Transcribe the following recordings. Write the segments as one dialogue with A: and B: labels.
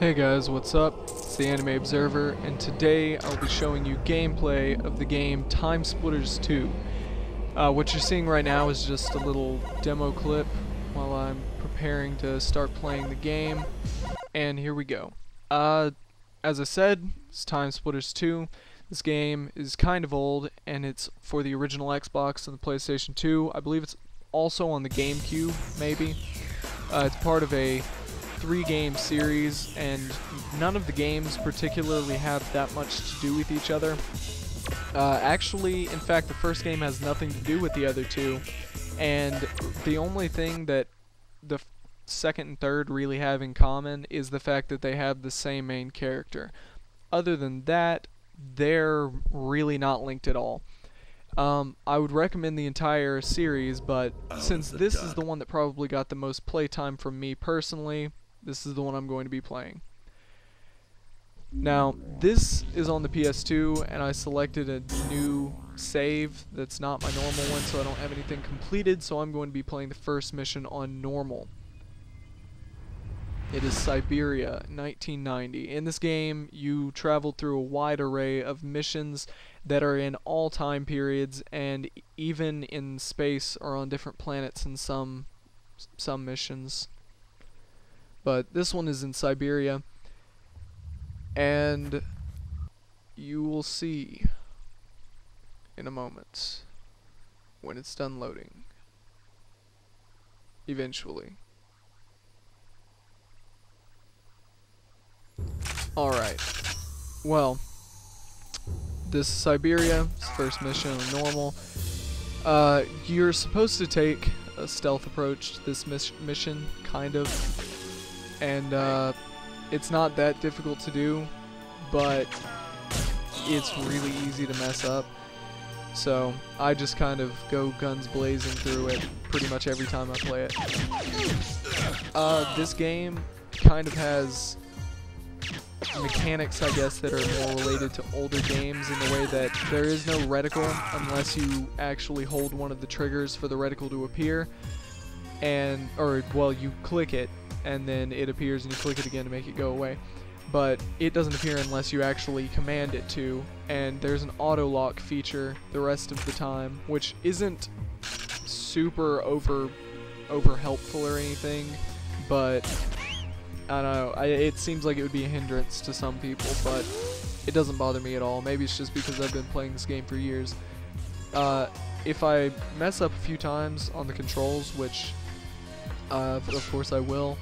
A: Hey guys, what's up? It's the Anime Observer, and today I'll be showing you gameplay of the game Time Splitters 2. What you're seeing right now is just a little demo clip while I'm preparing to start playing the game, and here we go. As I said, it's Time Splitters 2. This game is kind of old, and it's for the original Xbox and the PlayStation 2. I believe it's also on the GameCube, maybe. It's part of a 3-game series, and none of the games particularly have that much to do with each other. Actually, in fact, the first game has nothing to do with the other two, and the only thing that the second and third really have in common is the fact that they have the same main character. Other than that, they're really not linked at all. I would recommend the entire series, but since this is the one that probably got the most playtime from me personally, this is the one I'm going to be playing. Now, this is on the PS2, and I selected a new save that's not my normal one, so I don't have anything completed, so I'm going to be playing the first mission on normal. It is Siberia, 1990. In this game, you travel through a wide array of missions that are in all time periods, and even in space or on different planets in some missions. But this one is in Siberia, and you will see in a moment when it's done loading. Eventually. Alright. Well, this is Siberia. It's the first mission on normal. You're supposed to take a stealth approach to this mission, kind of. And it's not that difficult to do, but it's really easy to mess up. So I just kind of go guns blazing through it pretty much every time I play it. This game kind of has mechanics, I guess, that are more related to older games in the way that there is no reticle unless you actually hold one of the triggers for the reticle to appear, well, you click it and then it appears and you click it again to make it go away, but it doesn't appear unless you actually command it to. And there's an auto lock feature the rest of the time, which isn't super over helpful or anything, but I don't know, it seems like it would be a hindrance to some people, but it doesn't bother me at all. Maybe it's just because I've been playing this game for years. If I mess up a few times on the controls, which of course I will,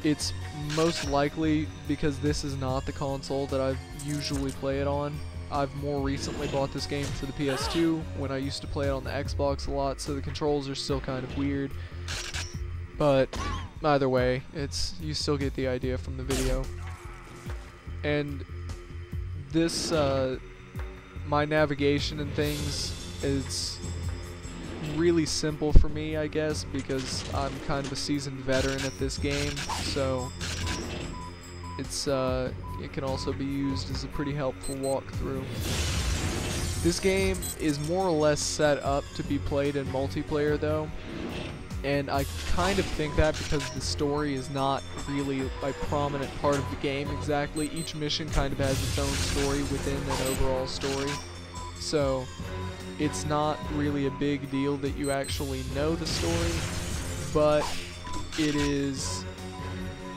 A: it's most likely because this is not the console that I usually play it on. I've more recently bought this game for the PS2 when I used to play it on the Xbox a lot, so the controls are still kind of weird. But either way, you still get the idea from the video. And this, my navigation and things is really simple for me, I guess, because I'm kind of a seasoned veteran at this game, so it can also be used as a pretty helpful walkthrough. This game is more or less set up to be played in multiplayer though, and I kind of think that because the story is not really a prominent part of the game exactly. Each mission kind of has its own story within an overall story, so it's not really a big deal that you actually know the story, but it is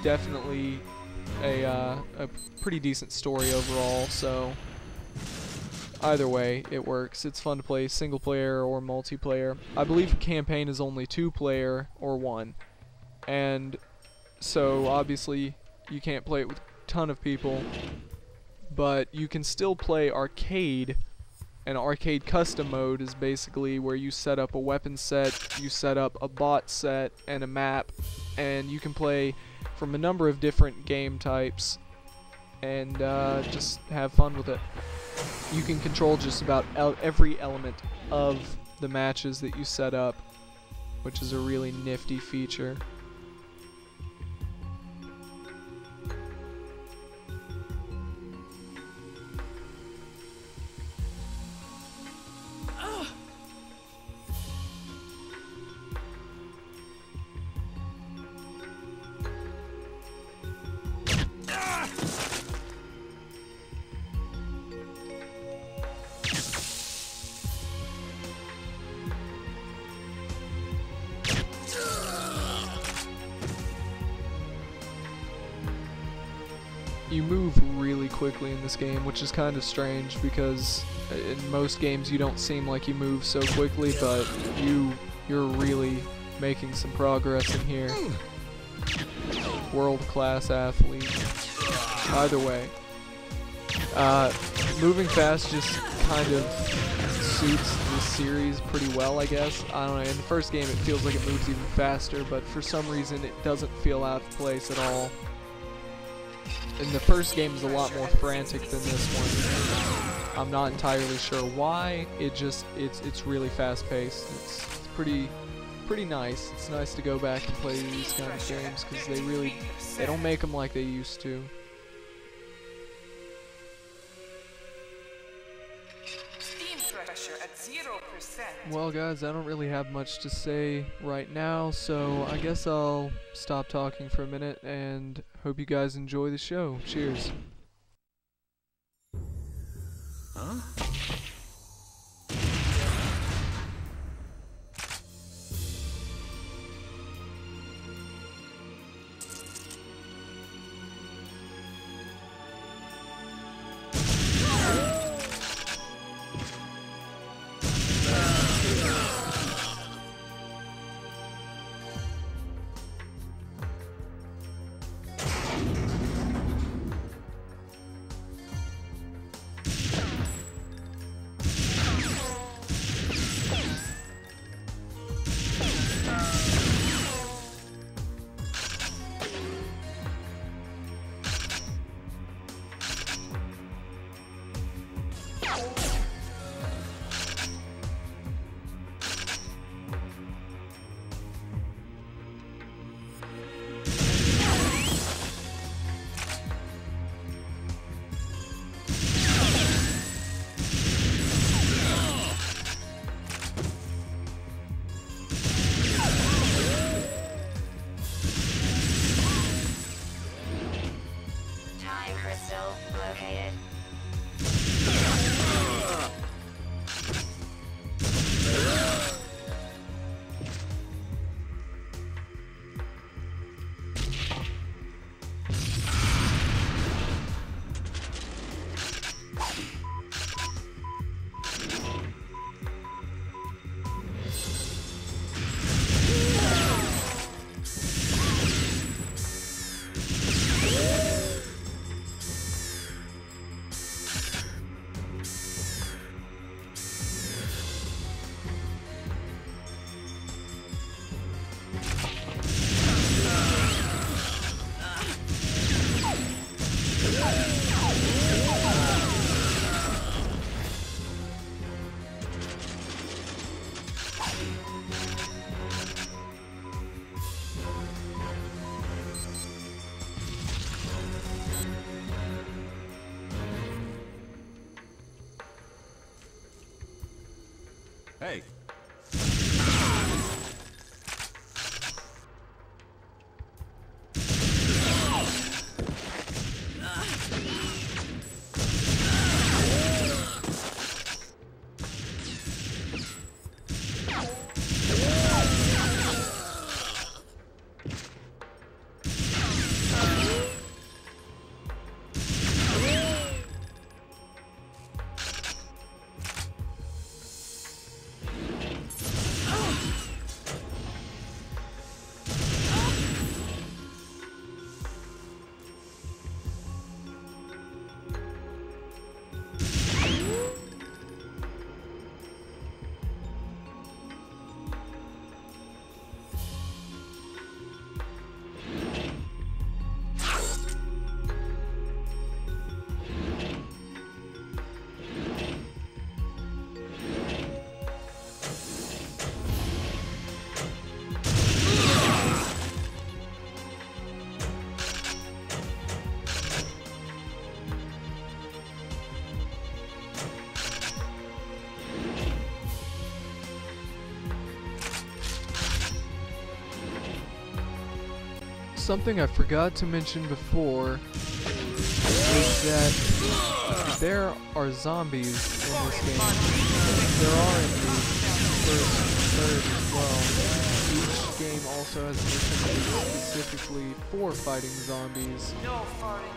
A: definitely a pretty decent story overall, so either way, it works. It's fun to play single player or multiplayer. I believe campaign is only 2-player or 1, and so obviously you can't play it with a ton of people, but you can still play arcade. And arcade custom mode is basically where you set up a weapon set, you set up a bot set and a map, and you can play from a number of different game types and just have fun with it. You can control just about every element of the matches that you set up, which is a really nifty feature. you move really quickly in this game, which is kind of strange because in most games you don't seem like you move so quickly, but you're really making some progress in here. World-class athlete. Either way, moving fast just kind of suits this series pretty well, I guess. I don't know, in the first game it feels like it moves even faster, but for some reason it doesn't feel out of place at all. And the first game is a lot more frantic than this one. I'm not entirely sure why. It's really fast-paced. It's pretty nice. It's nice to go back and play these kind of games because they don't make them like they used to. Well guys, I don't really have much to say right now, so I guess I'll stop talking for a minute and hope you guys enjoy the show. Cheers. Huh?
B: Located.
C: Hey.
A: Something I forgot to mention before is that there are zombies in this game. There are in the first third as well. Each game also also has a mission specifically for fighting zombies,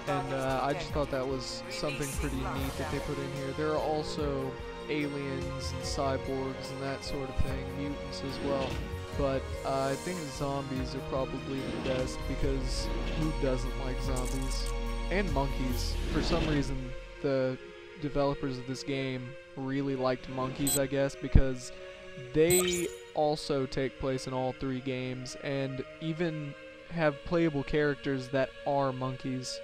A: and I just thought that was something pretty neat that they put in here. There are also aliens and cyborgs and that sort of thing, mutants as well. But I think zombies are probably the best, because who doesn't like zombies? And monkeys. For some reason, the developers of this game really liked monkeys, I guess, because they also take place in all 3 games and even have playable characters that are monkeys.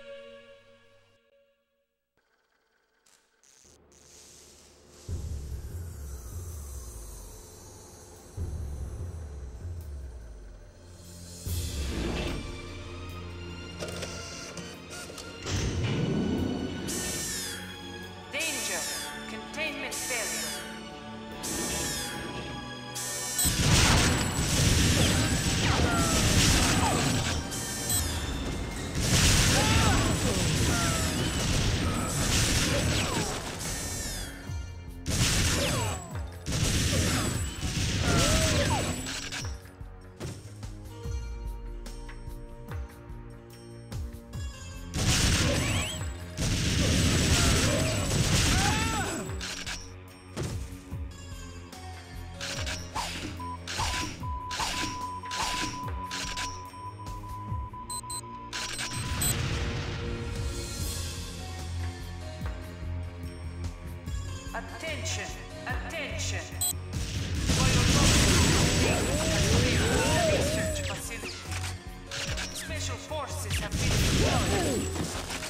B: Attention! Attention! Research facility. Special forces have been deployed.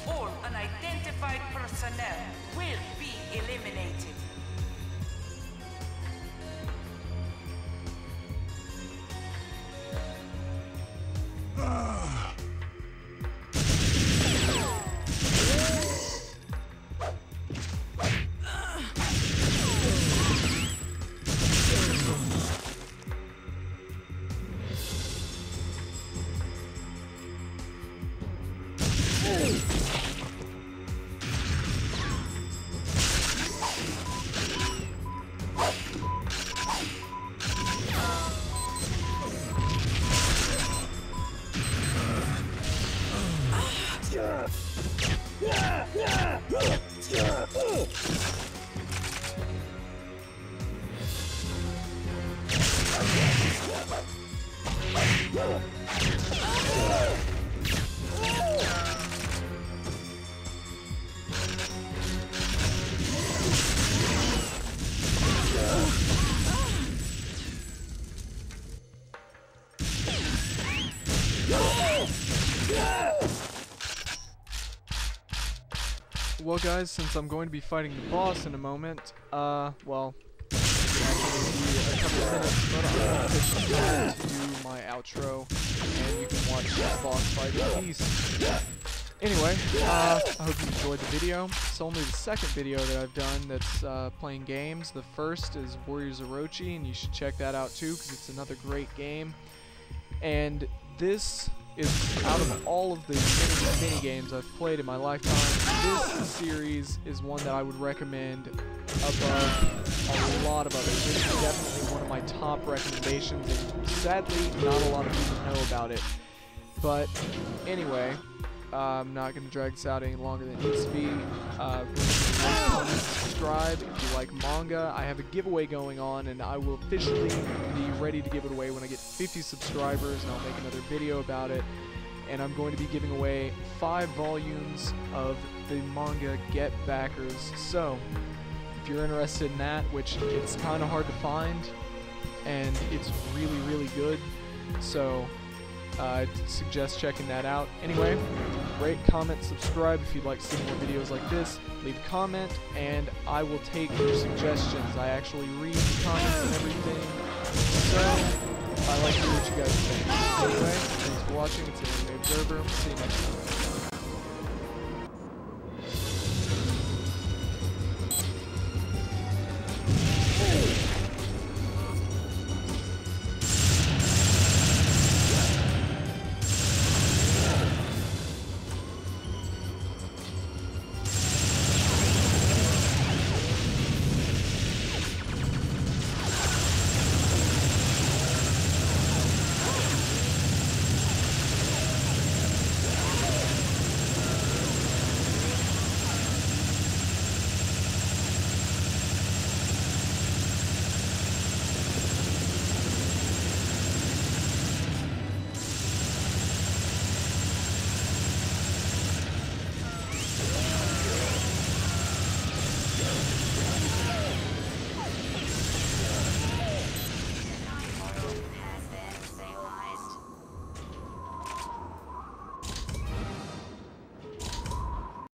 B: All unidentified personnel will be eliminated.
A: Well guys, since I'm going to be fighting the boss in a moment, well, actually a couple of minutes, but I'm going to do my outro, and you can watch the boss fight in peace. Anyway, I hope you enjoyed the video. It's only the second video that I've done that's playing games. The first is Warriors Orochi, and you should check that out too, because it's another great game. And this is, out of all of the mini games I've played in my lifetime, this series is one that I would recommend above a lot of others. This is definitely one of my top recommendations, and sadly, not a lot of people know about it. But anyway, I'm not going to drag this out any longer than it needs to be. Subscribe if you like manga. I have a giveaway going on, and I will officially be ready to give it away when I get 50 subscribers, and I'll make another video about it. And I'm going to be giving away 5 volumes of the manga Get Backers. So, if you're interested in that, which it's kind of hard to find, and it's really, really good, so I'd suggest checking that out. Anyway, rate, comment, subscribe if you'd like to see more videos like this. Leave a comment, and I will take your suggestions. I actually read the comments and everything, so I like to hear what you guys think. Anyway, thanks for watching. It's Anime Observer. See you next time.